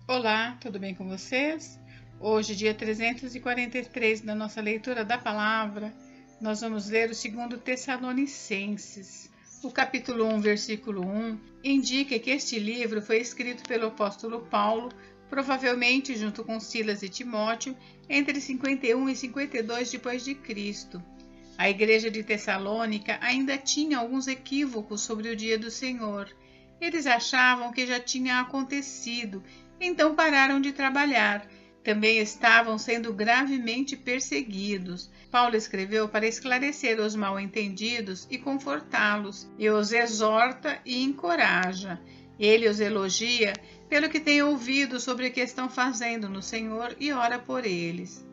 Olá, tudo bem com vocês? Hoje, dia 343 da nossa leitura da palavra, nós vamos ler o 2 Tessalonicenses. O capítulo 1, versículo 1, indica que este livro foi escrito pelo apóstolo Paulo, provavelmente junto com Silas e Timóteo, entre 51 e 52 depois de Cristo. A igreja de Tessalônica ainda tinha alguns equívocos sobre o dia do Senhor. Eles achavam que já tinha acontecido, então pararam de trabalhar. Também estavam sendo gravemente perseguidos. Paulo escreveu para esclarecer os mal-entendidos e confortá-los, e os exorta e encoraja. Ele os elogia pelo que tem ouvido sobre o que estão fazendo no Senhor e ora por eles.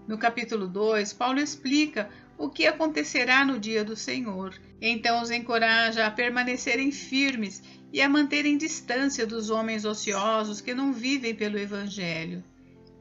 No capítulo 2, Paulo explica o que acontecerá no dia do Senhor. Então os encoraja a permanecerem firmes e a manterem distância dos homens ociosos que não vivem pelo Evangelho.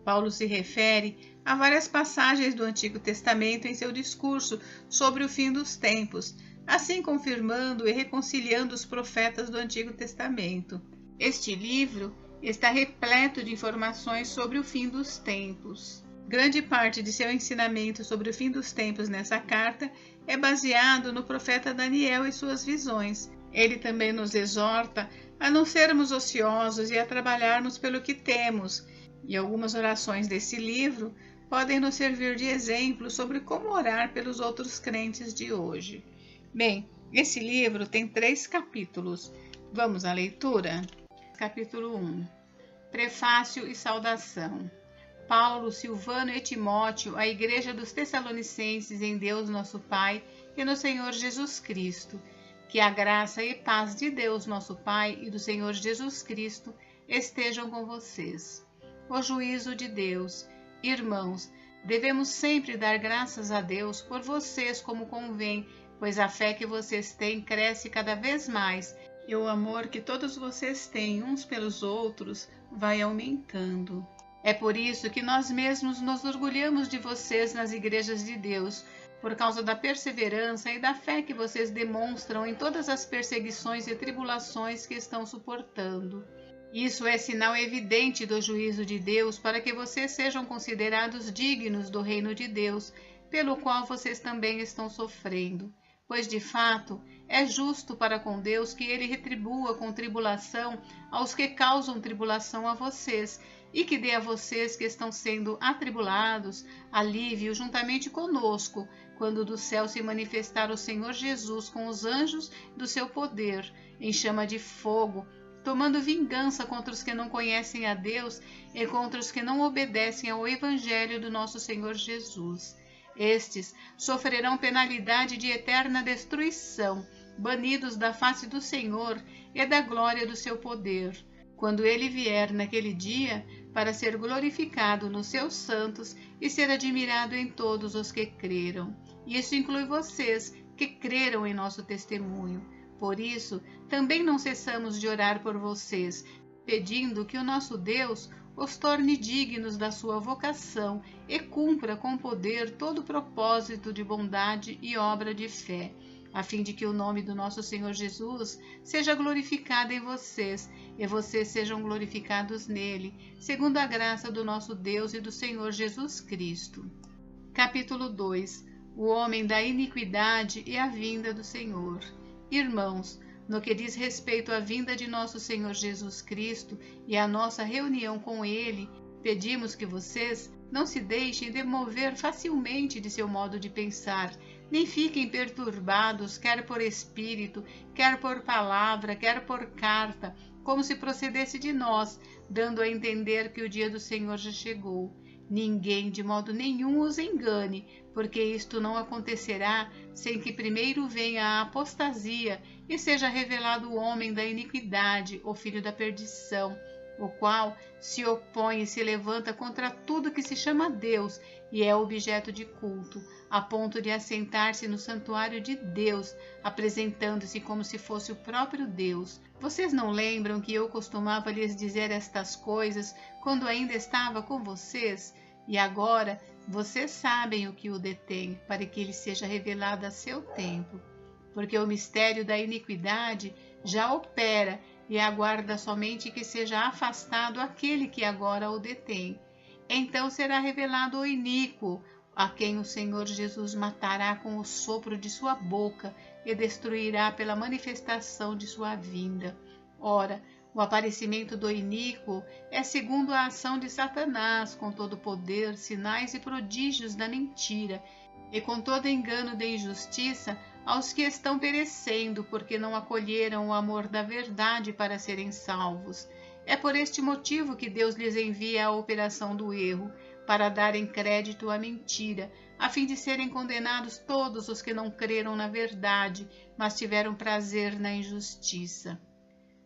Paulo se refere a várias passagens do Antigo Testamento em seu discurso sobre o fim dos tempos, assim confirmando e reconciliando os profetas do Antigo Testamento. Este livro está repleto de informações sobre o fim dos tempos. Grande parte de seu ensinamento sobre o fim dos tempos nessa carta é baseado no profeta Daniel e suas visões. Ele também nos exorta a não sermos ociosos e a trabalharmos pelo que temos, e algumas orações desse livro podem nos servir de exemplo sobre como orar pelos outros crentes de hoje. Bem, esse livro tem 3 capítulos. Vamos à leitura? Capítulo 1. Prefácio e saudação. Paulo, Silvano e Timóteo, à Igreja dos Tessalonicenses em Deus nosso Pai e no Senhor Jesus Cristo. Que a graça e paz de Deus nosso Pai e do Senhor Jesus Cristo estejam com vocês. O juízo de Deus. Irmãos, devemos sempre dar graças a Deus por vocês como convém, pois a fé que vocês têm cresce cada vez mais e o amor que todos vocês têm uns pelos outros vai aumentando. É por isso que nós mesmos nos orgulhamos de vocês nas igrejas de Deus, por causa da perseverança e da fé que vocês demonstram em todas as perseguições e tribulações que estão suportando. Isso é sinal evidente do juízo de Deus para que vocês sejam considerados dignos do reino de Deus, pelo qual vocês também estão sofrendo. Pois, de fato, é justo para com Deus que ele retribua com tribulação aos que causam tribulação a vocês, e que dê a vocês que estão sendo atribulados alívio juntamente conosco, quando do céu se manifestar o Senhor Jesus com os anjos do seu poder, em chama de fogo, tomando vingança contra os que não conhecem a Deus e contra os que não obedecem ao Evangelho do nosso Senhor Jesus. Estes sofrerão penalidade de eterna destruição, banidos da face do Senhor e da glória do seu poder, quando ele vier naquele dia para ser glorificado nos seus santos e ser admirado em todos os que creram. Isso inclui vocês, que creram em nosso testemunho. Por isso, também não cessamos de orar por vocês, pedindo que o nosso Deus os torne dignos da sua vocação e cumpra com poder todo o propósito de bondade e obra de fé, a fim de que o nome do nosso Senhor Jesus seja glorificado em vocês, e vocês sejam glorificados nele, segundo a graça do nosso Deus e do Senhor Jesus Cristo. Capítulo 2. O homem da iniquidade e a vinda do Senhor. Irmãos, no que diz respeito à vinda de nosso Senhor Jesus Cristo e à nossa reunião com ele, pedimos que vocês não se deixem demover facilmente de seu modo de pensar, nem fiquem perturbados, quer por espírito, quer por palavra, quer por carta, como se procedesse de nós, dando a entender que o dia do Senhor já chegou. Ninguém de modo nenhum os engane, porque isto não acontecerá sem que primeiro venha a apostasia e seja revelado o homem da iniquidade, o filho da perdição, o qual se opõe e se levanta contra tudo que se chama Deus e é objeto de culto, a ponto de assentar-se no santuário de Deus, apresentando-se como se fosse o próprio Deus. Vocês não lembram que eu costumava lhes dizer estas coisas quando ainda estava com vocês? E agora vocês sabem o que o detém, para que ele seja revelado a seu tempo. Porque o mistério da iniquidade já opera, e aguarda somente que seja afastado aquele que agora o detém. Então será revelado o iníquo, a quem o Senhor Jesus matará com o sopro de sua boca e destruirá pela manifestação de sua vinda. Ora, o aparecimento do iníquo é segundo a ação de Satanás, com todo poder, sinais e prodígios da mentira, e com todo engano de injustiça aos que estão perecendo, porque não acolheram o amor da verdade para serem salvos. É por este motivo que Deus lhes envia a operação do erro, para darem crédito à mentira, a fim de serem condenados todos os que não creram na verdade, mas tiveram prazer na injustiça.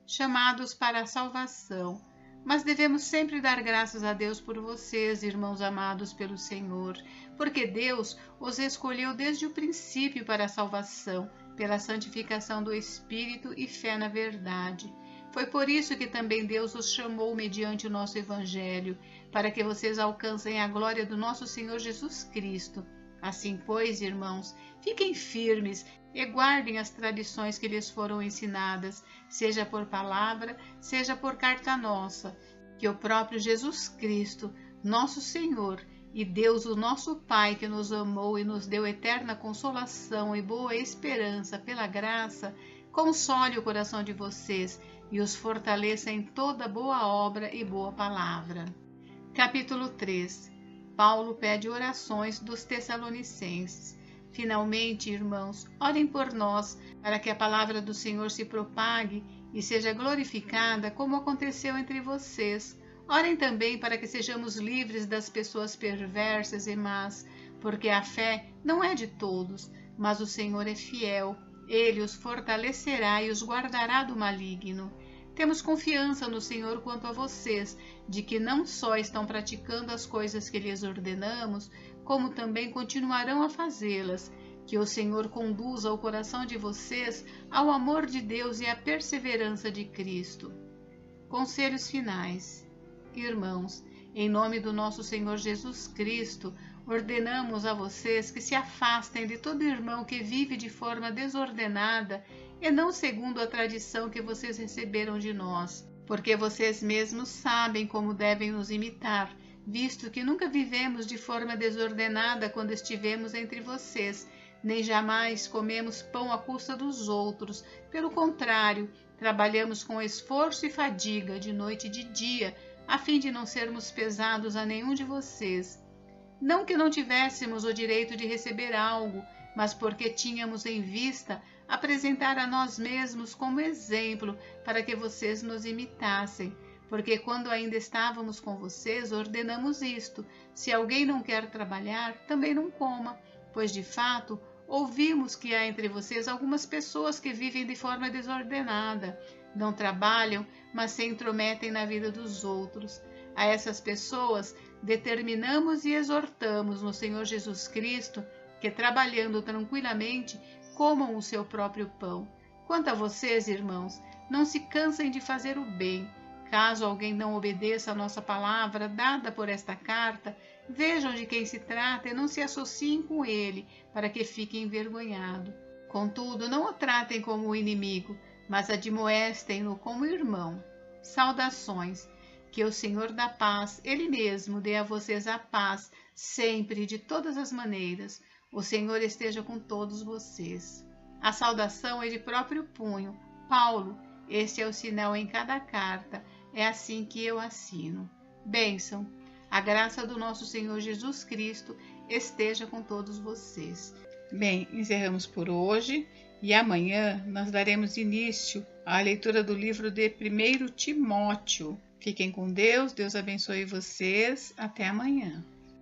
Chamados para a salvação. Mas devemos sempre dar graças a Deus por vocês, irmãos amados pelo Senhor, porque Deus os escolheu desde o princípio para a salvação, pela santificação do Espírito e fé na verdade. Foi por isso que também Deus os chamou mediante o nosso Evangelho, para que vocês alcancem a glória do nosso Senhor Jesus Cristo. Assim, pois, irmãos, fiquem firmes e guardem as tradições que lhes foram ensinadas, seja por palavra, seja por carta nossa, que o próprio Jesus Cristo, nosso Senhor, e Deus, o nosso Pai, que nos amou e nos deu eterna consolação e boa esperança pela graça, console o coração de vocês e os fortaleça em toda boa obra e boa palavra. Capítulo 3. Paulo pede orações dos Tessalonicenses. Finalmente, irmãos, orem por nós, para que a palavra do Senhor se propague e seja glorificada, como aconteceu entre vocês. Orem também para que sejamos livres das pessoas perversas e más, porque a fé não é de todos, mas o Senhor é fiel. Ele os fortalecerá e os guardará do maligno. Temos confiança no Senhor quanto a vocês, de que não só estão praticando as coisas que lhes ordenamos, como também continuarão a fazê-las. Que o Senhor conduza o coração de vocês ao amor de Deus e à perseverança de Cristo. Conselhos finais. Irmãos, em nome do nosso Senhor Jesus Cristo, ordenamos a vocês que se afastem de todo irmão que vive de forma desordenada e não segundo a tradição que vocês receberam de nós, porque vocês mesmos sabem como devem nos imitar, visto que nunca vivemos de forma desordenada quando estivemos entre vocês, nem jamais comemos pão à custa dos outros. Pelo contrário, trabalhamos com esforço e fadiga, de noite e de dia, a fim de não sermos pesados a nenhum de vocês. Não que não tivéssemos o direito de receber algo, mas porque tínhamos em vista apresentar a nós mesmos como exemplo para que vocês nos imitassem. Porque quando ainda estávamos com vocês, ordenamos isto: se alguém não quer trabalhar, também não coma, pois de fato ouvimos que há entre vocês algumas pessoas que vivem de forma desordenada, não trabalham, mas se intrometem na vida dos outros. A essas pessoas determinamos e exortamos no Senhor Jesus Cristo que, trabalhando tranquilamente, comam o seu próprio pão. Quanto a vocês, irmãos, não se cansem de fazer o bem. Caso alguém não obedeça a nossa palavra dada por esta carta, vejam de quem se trata e não se associem com ele, para que fique envergonhado. Contudo, não o tratem como o inimigo, mas admoestem-no como irmão. Saudações. Que o Senhor da paz, Ele mesmo, dê a vocês a paz, sempre e de todas as maneiras. O Senhor esteja com todos vocês. A saudação é de próprio punho. Paulo, este é o sinal em cada carta. É assim que eu assino. Bênção. A graça do nosso Senhor Jesus Cristo esteja com todos vocês. Bem, encerramos por hoje e amanhã nós daremos início à leitura do livro de 1 Timóteo. Fiquem com Deus, Deus abençoe vocês. Até amanhã.